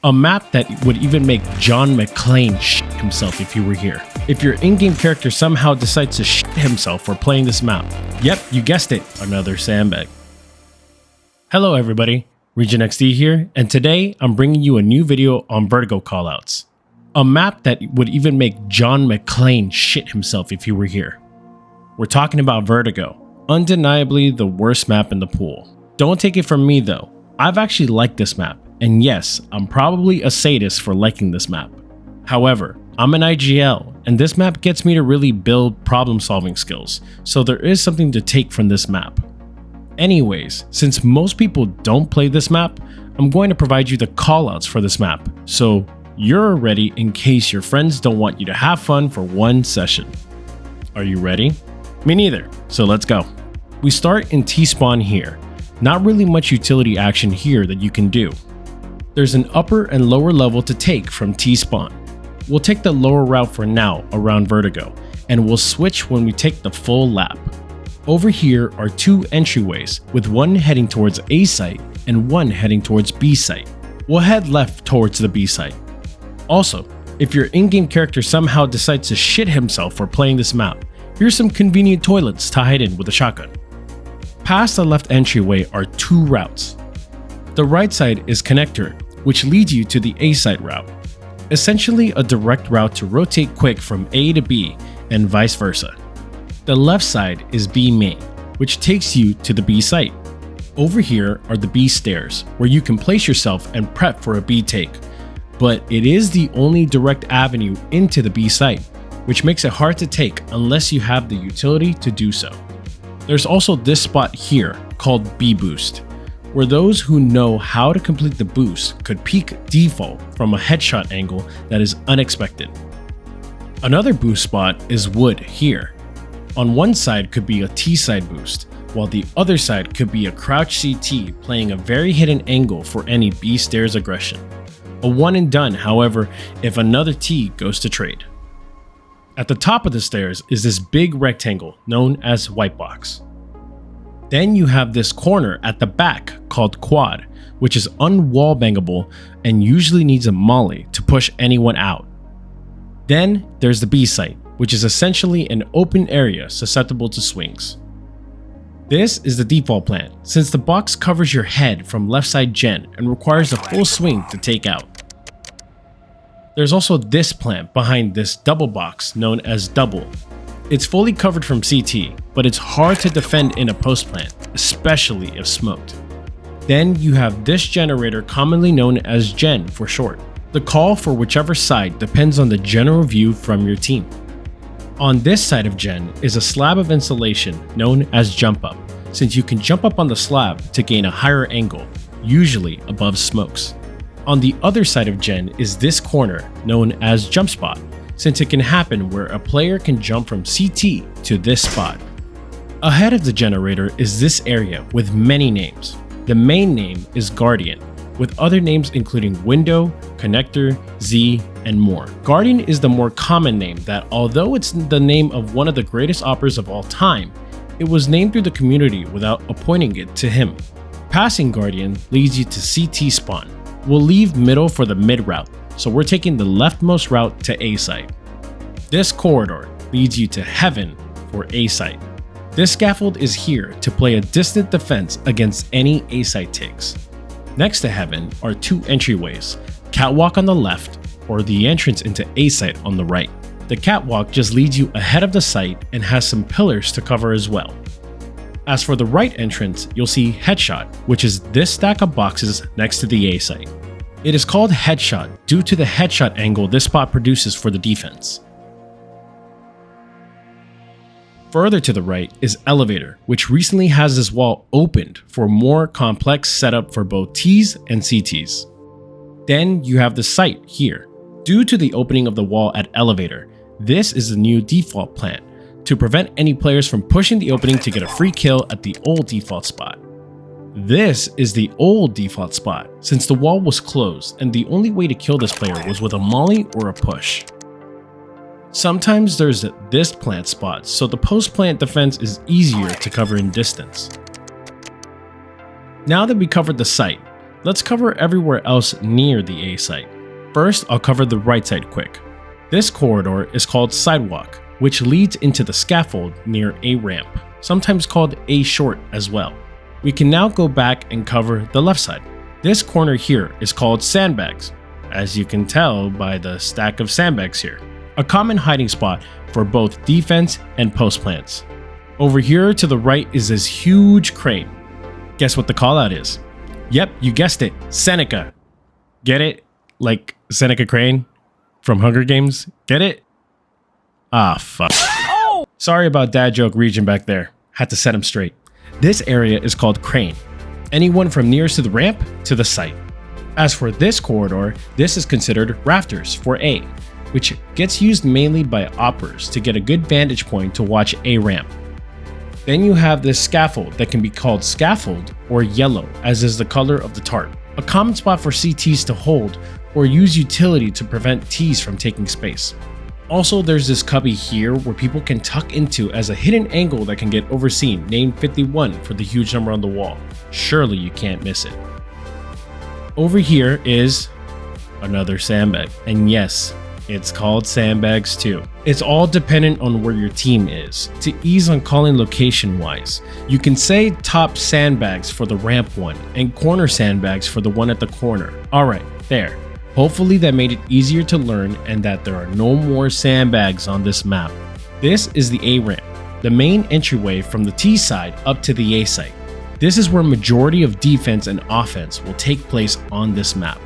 A map that would even make John McClane shit himself if you were here. If your in-game character somehow decides to shit himself for playing this map. Yep, you guessed it, another sandbag. Hello everybody, RegentXD here, and today I'm bringing you a new video on Vertigo Callouts. A map that would even make John McClane shit himself if you were here. We're talking about Vertigo, undeniably the worst map in the pool. Don't take it from me though, I've actually liked this map. And yes, I'm probably a sadist for liking this map. However, I'm an IGL, and this map gets me to really build problem-solving skills, so there is something to take from this map. Anyways, since most people don't play this map, I'm going to provide you the callouts for this map, so you're ready in case your friends don't want you to have fun for one session. Are you ready? Me neither, so let's go. We start in T-spawn here. Not really much utility action here that you can do. There's an upper and lower level to take from T-spawn. We'll take the lower route for now around Vertigo, and we'll switch when we take the full lap. Over here are two entryways, with one heading towards A site and one heading towards B site. We'll head left towards the B site. Also, if your in-game character somehow decides to shit himself for playing this map, here's some convenient toilets to hide in with a shotgun. Past the left entryway are two routes. The right side is connector, which leads you to the A site route. Essentially a direct route to rotate quick from A to B and vice versa. The left side is B main, which takes you to the B site. Over here are the B stairs, where you can place yourself and prep for a B take, but it is the only direct avenue into the B site, which makes it hard to take unless you have the utility to do so. There's also this spot here called B boost, where those who know how to complete the boost could peek default from a headshot angle that is unexpected. Another boost spot is wood here. On one side could be a T-side boost, while the other side could be a crouch CT playing a very hidden angle for any B stairs aggression. A one and done, however, if another T goes to trade. At the top of the stairs is this big rectangle known as white box. Then you have this corner at the back called quad, which is unwallbangable and usually needs a molly to push anyone out. Then there's the B site, which is essentially an open area susceptible to swings. This is the default plan, since the box covers your head from left side gen and requires a full swing to take out. There's also this plant behind this double box known as double. It's fully covered from CT, but it's hard to defend in a post plant, especially if smoked. Then you have this generator commonly known as gen for short. The call for whichever side depends on the general view from your team. On this side of gen is a slab of insulation known as jump up, since you can jump up on the slab to gain a higher angle, usually above smokes. On the other side of gen is this corner known as jump spot, since it can happen where a player can jump from CT to this spot. Ahead of the generator is this area with many names. The main name is Guardian, with other names including Window, Connector, Z, and more. Guardian is the more common name that, although it's the name of one of the greatest operas of all time, it was named through the community without appointing it to him. Passing Guardian leads you to CT spawn. We'll leave middle for the mid route, so we're taking the leftmost route to A site. This corridor leads you to heaven for A site. This scaffold is here to play a distant defense against any A site takes. Next to heaven are two entryways, catwalk on the left or the entrance into A site on the right. The catwalk just leads you ahead of the site and has some pillars to cover as well. As for the right entrance, you'll see headshot, which is this stack of boxes next to the A site. It is called headshot due to the headshot angle this spot produces for the defense. Further to the right is elevator, which recently has this wall opened for more complex setup for both Ts and CTs. Then you have the site here. Due to the opening of the wall at elevator, this is the new default plan to prevent any players from pushing the opening to get a free kill at the old default spot. This is the old default spot, since the wall was closed and the only way to kill this player was with a molly or a push. Sometimes there's this plant spot, so the post-plant defense is easier to cover in distance. Now that we covered the site, Let's cover everywhere else near the A site. First, I'll cover the right side quick. This corridor is called sidewalk, which leads into the scaffold near A ramp, sometimes called A short as well. We can now go back and cover the left side. This corner here is called sandbags, as you can tell by the stack of sandbags here. A common hiding spot for both defense and post plants. Over here to the right is this huge crane. Guess what the callout is? Yep, you guessed it, Seneca. Get it? Like Seneca Crane from Hunger Games? Get it? Ah, fuck. Oh! Sorry about dad joke region back there. Had to set him straight. This area is called crane. Anyone from nearest to the ramp to the site. As for this corridor, this is considered rafters for A, which gets used mainly by oppers to get a good vantage point to watch A ramp. Then you have this scaffold that can be called scaffold or yellow, as is the color of the tarp. A common spot for CTs to hold or use utility to prevent Ts from taking space. Also, there's this cubby here where people can tuck into as a hidden angle that can get overseen, named 51 for the huge number on the wall. Surely you can't miss it. Over here is another sandbag, and yes, it's called sandbags too. It's all dependent on where your team is. To ease on calling location wise, you can say top sandbags for the ramp one and corner sandbags for the one at the corner. Alright, there. Hopefully that made it easier to learn and that there are no more sandbags on this map. This is the A ramp, the main entryway from the T side up to the A site. This is where majority of defense and offense will take place on this map.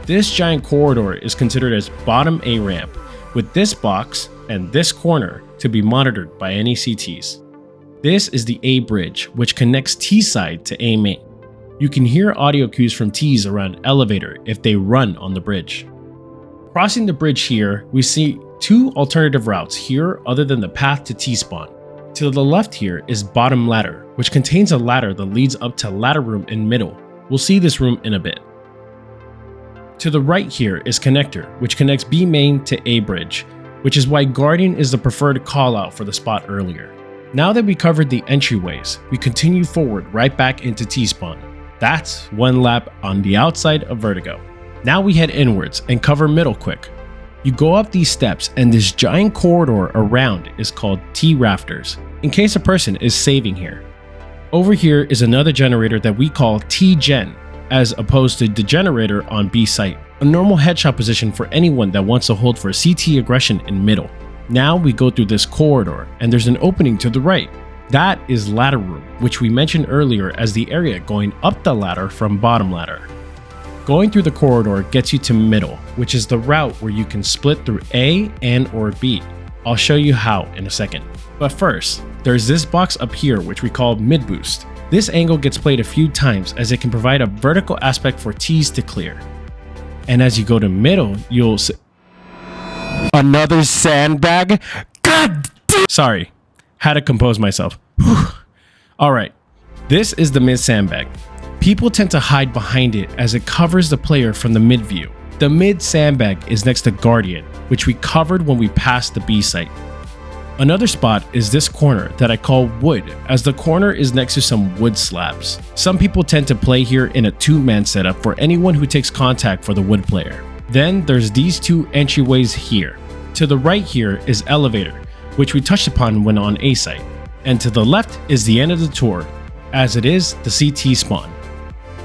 This giant corridor is considered as bottom A ramp, with this box and this corner to be monitored by any CTs. This is the A bridge, which connects T side to A main. You can hear audio cues from Ts around elevator if they run on the bridge. Crossing the bridge here, we see two alternative routes here other than the path to T-spawn. To the left here is bottom ladder, which contains a ladder that leads up to ladder room in middle. We'll see this room in a bit. To the right here is connector, which connects B main to A bridge, which is why Guardian is the preferred callout for the spot earlier. Now that we covered the entryways, we continue forward right back into T-spawn. That's one lap on the outside of Vertigo. Now we head inwards and cover middle quick. You go up these steps and this giant corridor around is called T-rafters, in case a person is saving here. Over here is another generator that we call T-gen, as opposed to the generator on B site, a normal headshot position for anyone that wants to hold for CT aggression in middle. Now we go through this corridor and there's an opening to the right. That is ladder room, which we mentioned earlier as the area going up the ladder from bottom ladder. Going through the corridor gets you to middle, which is the route where you can split through A and or B. I'll show you how in a second. But first, there's this box up here which we call mid boost. This angle gets played a few times as it can provide a vertical aspect for Ts to clear. And as you go to middle, you'll see another sandbag? God damn! Sorry. Had to compose myself. Alright, this is the mid sandbag. People tend to hide behind it as it covers the player from the mid view. The mid sandbag is next to Guardian, which we covered when we passed the B site. Another spot is this corner that I call wood, as the corner is next to some wood slabs. Some people tend to play here in a two-man setup for anyone who takes contact for the wood player. Then there's these two entryways here. To the right here is elevator, which we touched upon when on A site, and to the left is the end of the tour, as it is the CT spawn.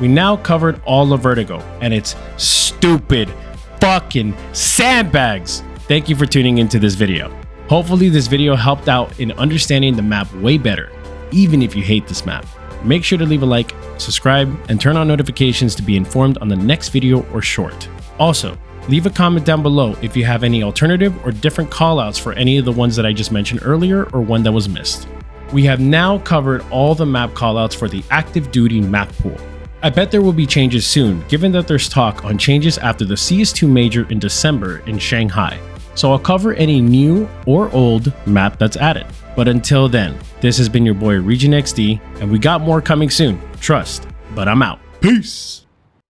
We now covered all of Vertigo, and it's stupid fucking sandbags! Thank you for tuning into this video. Hopefully this video helped out in understanding the map way better, even if you hate this map. Make sure to leave a like, subscribe, and turn on notifications to be informed on the next video or short. Also, leave a comment down below if you have any alternative or different callouts for any of the ones that I just mentioned earlier or one that was missed. We have now covered all the map callouts for the active duty map pool. I bet there will be changes soon, given that there's talk on changes after the CS2 major in December in Shanghai. So I'll cover any new or old map that's added. But until then, this has been your boy RegentXD, and we got more coming soon. Trust, but I'm out. Peace!